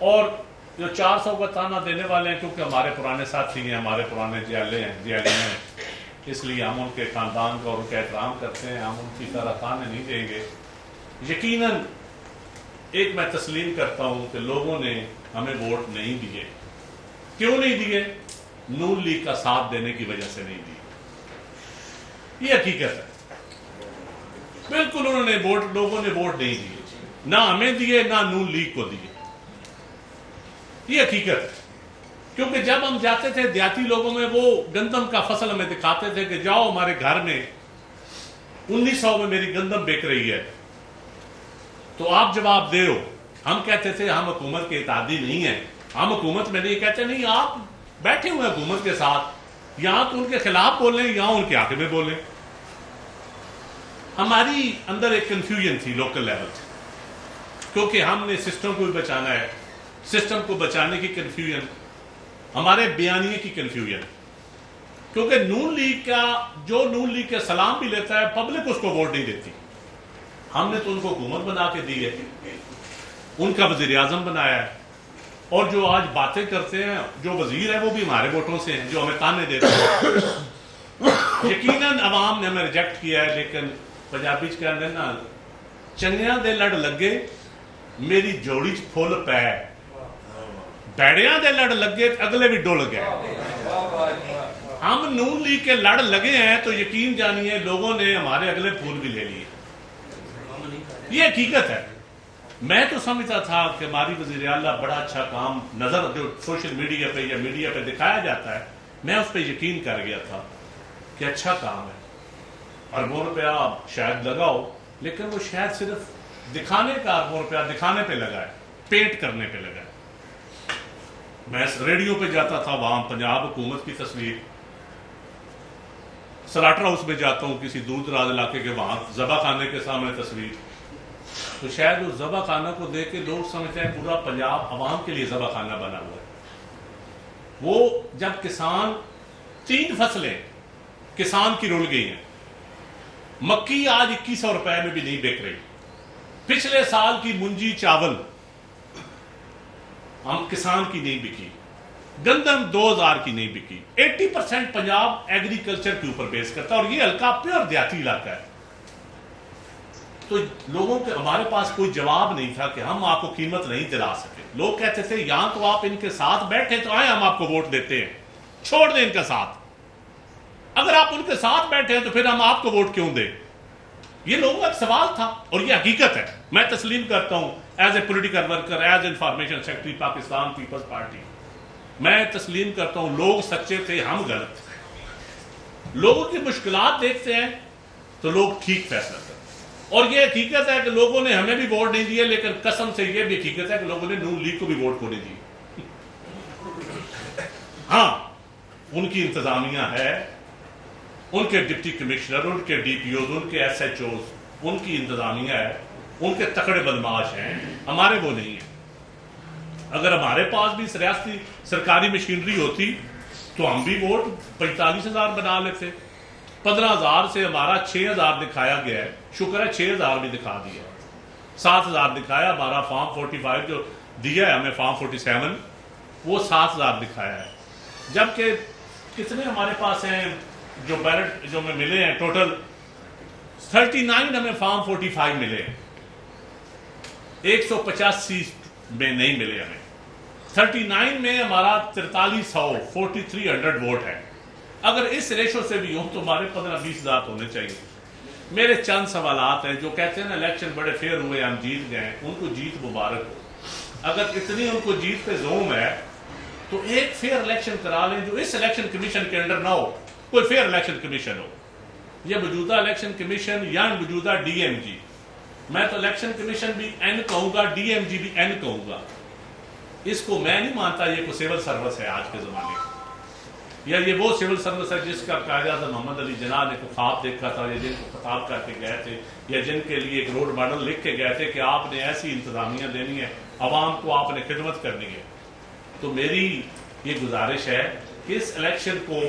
और जो 400 का ताना देने वाले हैं, क्योंकि हमारे पुराने साथी हैं, हमारे पुराने जियाले हैं, इसलिए हम उनके खानदान का और उनका एहतराम करते हैं, हम उनकी तरह ताने नहीं देंगे। यकीनन एक मैं तस्लीम करता हूं कि लोगों ने हमें वोट नहीं दिए। क्यों नहीं दिए? नून लीग का साथ देने की वजह से नहीं दिए। ये हकीकत है। बिल्कुल लोगों ने वोट नहीं दिए, ना हमें दिए ना नून लीग को दिए। ये हकीकत है। क्योंकि जब हम जाते थे देहाती लोगों में, वो गंदम का फसल हमें दिखाते थे कि जाओ हमारे घर में 1900 में मेरी गंदम बिक रही है, तो आप जवाब दे। हम कहते थे हम हुकूमत के इत्तेहादी नहीं है, हम हुकूमत में नहीं। कहते नहीं, आप बैठे हुए हुकूमत के साथ, यहां तो उनके खिलाफ बोलें, यहां उनके आगे में बोलें। हमारी अंदर एक कंफ्यूजन थी लोकल लेवल से, क्योंकि हमने सिस्टम को भी बचाना है। सिस्टम को बचाने की कंफ्यूजन, हमारे बयानिए की कंफ्यूजन, क्योंकि नून लीग के सलाम भी लेता है, पब्लिक उसको वोट नहीं देती। हमने तो उनको हुकूमत बना के दी है, उनका वजीर आजम बनाया है, और जो आज बातें करते हैं, जो वजीर है वो भी हमारे वोटों से हैं, जो हमें ताने देते हैं। यकीनन अवाम ने हमें रिजेक्ट किया है, लेकिन पंजाबी च कहते ना, चंगिया दे लड़ लगे मेरी जोड़ी च फुल पै, बैड़िया दे लड़ लगे अगले भी डुल गए। हम नून लीग के लड़ लगे हैं तो यकीन जानिए लोगों ने हमारे अगले फूल भी ले लिए। ये हकीकत है। मैं तो समझता था कि हमारी वज़ीर आला बड़ा अच्छा काम नजर जो सोशल मीडिया पे या मीडिया पे दिखाया जाता है, मैं उस पर यकीन कर गया था कि अच्छा काम है, अरबों रुपया शायद लगाओ, लेकिन वो शायद सिर्फ दिखाने का, अरबों रुपया दिखाने पे लगा है, पेंट करने पे लगा है। मैं रेडियो पे जाता था, वहां पंजाब हुकूमत की तस्वीर, सलाटर हाउस में जाता हूं किसी दूर दराज इलाके के, वहां जबा खाने के सामने तस्वीर, तो शायद उस जबा खाना को देख के लोग समझते हैं पूरा पंजाब अवाम के लिए जबा खाना बना हुआ है। वो जब किसान 3 फसलें किसान की रुल गई हैं, मक्की आज 2100 रुपए में भी नहीं बिक रही, पिछले साल की मुंजी चावल हम किसान की नहीं बिकी, गंदम 2000 की नहीं बिकी। 80% पंजाब एग्रीकल्चर के ऊपर बेस करता है, और ये हल्का प्योर देहाती इलाका है। तो लोगों के, हमारे पास कोई जवाब नहीं था कि हम आपको कीमत नहीं दिला सके। लोग कहते थे यहां तो आप इनके साथ बैठे तो आए, हम आपको वोट देते हैं, छोड़ दें इनका साथ। अगर आप उनके साथ बैठे हैं तो फिर हम आपको वोट क्यों दें? ये लोगों का सवाल था, और ये हकीकत है। मैं तस्लीम करता हूं as a political worker, as information secretary Pakistan People's Party, मैं तस्लीम करता हूं लोग सच्चे थे, हम गलत थे। लोगों की मुश्किलात देखते हैं तो लोग ठीक फैसला करते हैं, और ये हकीकत है कि लोगों ने हमें भी वोट नहीं दिए, लेकिन कसम से ये भी हकीकत है कि लोगों ने नून लीग को भी वोट को नहीं दी। हाँ, उनकी इंतजामिया है, उनके डिप्टी कमिश्नर, उनके डीपीओ, उनके SHOs, उनकी इंतजामिया है, उनके तकड़े बदमाश हैं, हमारे वो नहीं है। अगर हमारे पास भी रियासती सरकारी मशीनरी होती तो हम भी वोट 45,000 बना लेते। 15,000 से हमारा 6,000 दिखाया गया है, शुक्र है 6,000 भी दिखा दिया, 7,000 दिखाया। हमारा फॉर्म 45 जो दिया है हमें, फॉर्म 47, वो 7,000 दिखाया है। जबकि कितने हमारे पास हैं जो बैलेट जो हमें मिले हैं, टोटल 39 हमें फॉर्म 45 मिले हैं, 185 में नहीं मिले हमें। 39 में हमारा 4300 वोट है। अगर इस रेशो से भी हो तो हमारे 15-20,000 होने चाहिए। मेरे चंद सवालात हैं। जो कहते हैं ना इलेक्शन बड़े फेयर हुए, हम जीत गए, उनको जीत मुबारक हो। अगर इतनी उनको जीत पे जोम है तो एक फेयर इलेक्शन करा लें, जो इस इलेक्शन कमीशन के अंडर ना हो, कोई फेयर इलेक्शन कमीशन हो। यह मौजूदा इलेक्शन कमीशन या मौजूदा DMG, मैं तो इलेक्शन कमीशन भी N कहूंगा, DMG भी N कहूंगा, इसको मैं नहीं मानता ये कोई सिविल सर्विस है आज के जमाने का, या ये वो सिविल सर्विस है जिसका कायद-ए-आज़म मोहम्मद अली जिन्ना ने को ख्वाब देखा था, या जिनको खिताब करके गए थे, या जिनके लिए एक रोड मॉडल लिख के गए थे कि आपने ऐसी इंतजामिया देनी है, अवाम को आपने खिदमत करनी है। तो मेरी ये गुजारिश है कि इस इलेक्शन को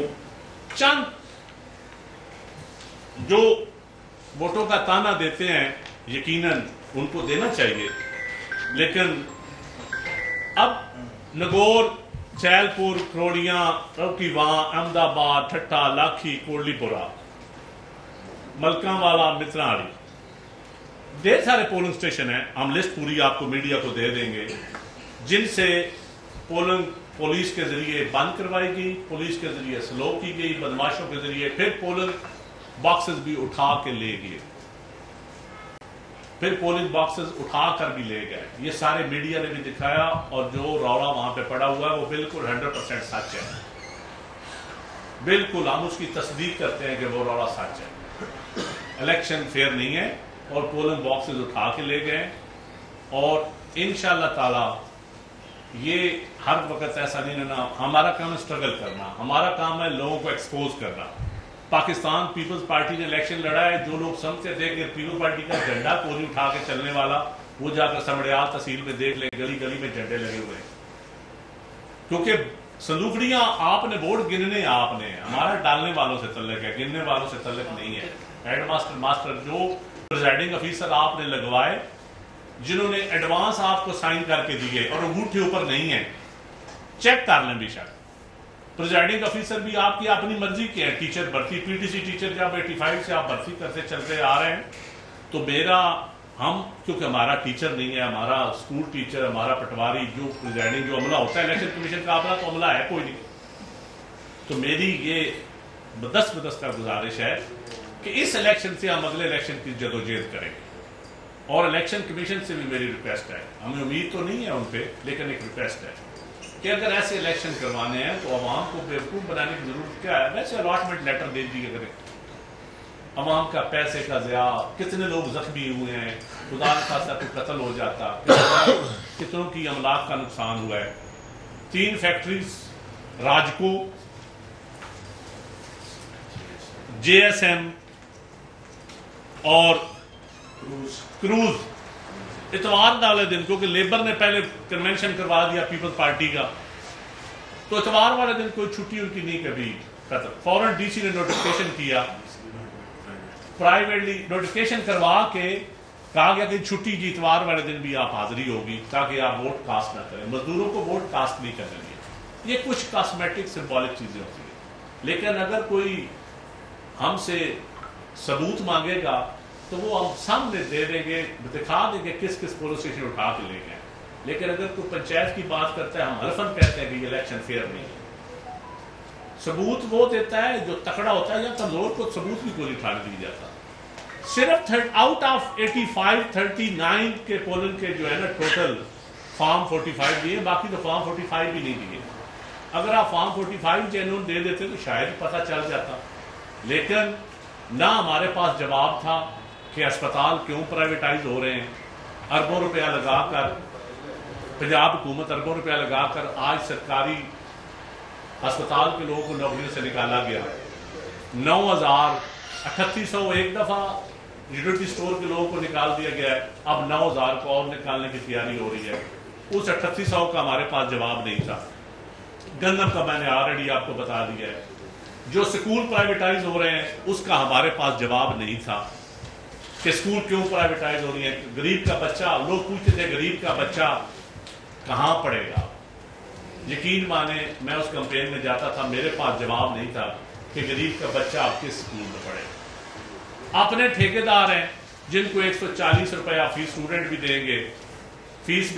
चंद जो वोटों का ताना देते हैं यकीनन उनको देना चाहिए, लेकिन अब नगौर, चैलपुर, करोड़ियां, रौकीवां, अहमदाबाद, ठट्टा, लाखी, कोटलीपुरा, मलकांवाला, मित्राड़ी, ढेर सारे पोलिंग स्टेशन हैं। हम लिस्ट पूरी आपको मीडिया को दे देंगे जिनसे पोलिंग पुलिस के जरिए बंद करवाई गई, पुलिस के जरिए स्लो की गई, बदमाशों के जरिए, फिर पोलिंग बॉक्सेस भी उठा के ले गए, फिर पोलिंग बॉक्सेस उठा कर भी ले गए। ये सारे मीडिया ने भी दिखाया और जो रौला वहां पे पड़ा हुआ है वो बिल्कुल 100% सच है। बिल्कुल हम उसकी तस्दीक करते हैं कि वो रौला सच है। इलेक्शन फेयर नहीं है और पोलिंग बॉक्सेस उठा के ले गए और इंशाअल्लाह ताला ये हर वक्त ऐसा नहीं रहना। हमारा काम है स्ट्रगल करना, हमारा काम है लोगों को एक्सपोज करना। पाकिस्तान पीपल्स पार्टी ने इलेक्शन लड़ा है, जो लोग समझते थे कि पीपल्स पार्टी का झंडा कोई नहीं उठा के चलने वाला, वो जाकर समड़ियाल तहसील में देख ले, गली गली में झंडे लगे हुए हैं। क्योंकि संदूकड़ियां आपने वोट गिनने आपने, हमारा डालने वालों से तल्लक है, गिनने वालों से तल्लक नहीं है। हेडमास्टर मास्टर जो प्रिजाइडिंग ऑफिसर आपने लगवाए, जिन्होंने एडवांस आपको साइन करके दिए और अंगूठे ऊपर नहीं है, चेक कर लें बेशक। प्रिजाइडिंग ऑफिसर भी आपकी अपनी मर्जी के हैं। टीचर भर्ती, पीटीसी टीचर जब 85 से आप भर्ती करते चलते आ रहे हैं, तो मेरा हम क्योंकि हमारा टीचर नहीं है, हमारा स्कूल टीचर, हमारा पटवारी, जो प्रिजाइडिंग जो अमला होता है इलेक्शन कमीशन का अपना तो अमला है कोई नहीं। तो मेरी ये बदस्त का गुजारिश है कि इस इलेक्शन से हम अगले इलेक्शन की जदोजहद करेंगे। और इलेक्शन कमीशन से भी मेरी रिक्वेस्ट है, हमें उम्मीद तो नहीं है उन पर, लेकिन एक रिक्वेस्ट है कि अगर ऐसे इलेक्शन करवाने हैं तो अवाम को बेवकूफ़ बनाने की जरूरत क्या है। वैसे अलॉटमेंट लेटर दे दीजिए करें, अवाम का पैसे का ज़िया, कितने लोग जख्मी हुए हैं, खुदा न खासा कोई कत्ल हो जाता, कितनों की अमलाक का नुकसान हुआ है। 3 फैक्ट्रीज राजको, JSM और क्रूज इतवार वाले दिन, क्योंकि लेबर ने पहले कन्वेंशन करवा दिया पीपल्स पार्टी का, तो इतवार वाले दिन कोई छुट्टी उनकी नहीं कभी खत्म। फौरन DC ने नोटिफिकेशन किया, प्राइवेटली नोटिफिकेशन करवा के कहा गया कि छुट्टी की इतवार वाले दिन भी आप हाजिरी होगी ताकि आप वोट कास्ट ना करें। मजदूरों को वोट कास्ट नहीं करने दिए। ये कुछ कॉस्मेटिक सिंबॉलिक चीजें होती है, लेकिन अगर कोई हमसे सबूत मांगेगा तो वो हम सामने दे देंगे, दिखा देंगे किस किस पुलिस स्टेशन उठा के ले गए। लेकिन अगर कोई पंचायत की बात करता है, हम हल्फन कहते हैं कि इलेक्शन फेयर नहीं है। सबूत वो देता है जो तकड़ा होता है, या कमजोर को सबूत भी कोई उठाने नहीं जाता। सिर्फ आउट ऑफ 85 39 के पोलिंग के जो है ना टोटल फॉर्म 45 दिए, बाकी तो फॉर्म 45 भी नहीं दिए। अगर आप फॉर्म 45 जेन्युइन दे देते तो शायद पता चल जाता, लेकिन ना हमारे पास जवाब था कि अस्पताल क्यों प्राइवेटाइज हो रहे हैं। अरबों रुपया लगाकर पंजाब हुकूमत अरबों रुपया लगाकर आज सरकारी अस्पताल के लोगों को नौकरियों से निकाला गया। 9,000 एक दफा यूटिलिटी स्टोर के लोगों को निकाल दिया गया है, अब 9,000 को और निकालने की तैयारी हो रही है। उस 3800 का हमारे पास जवाब नहीं था। गंदम का मैंने ऑलरेडी आपको बता दिया है। जो स्कूल प्राइवेटाइज हो रहे हैं उसका हमारे पास जवाब नहीं था कि स्कूल क्यों प्राइवेटाइज हो रही है। गरीब का बच्चा, लोग पूछते थे गरीब का बच्चा कहां पढ़ेगा। यकीन माने मैं उस कैंपेन में जाता था, मेरे पास जवाब नहीं था कि गरीब का बच्चा आप किस स्कूल में पढ़े। अपने ठेकेदार हैं जिनको 140 रुपया फीस स्टूडेंट भी देंगे, फीस भी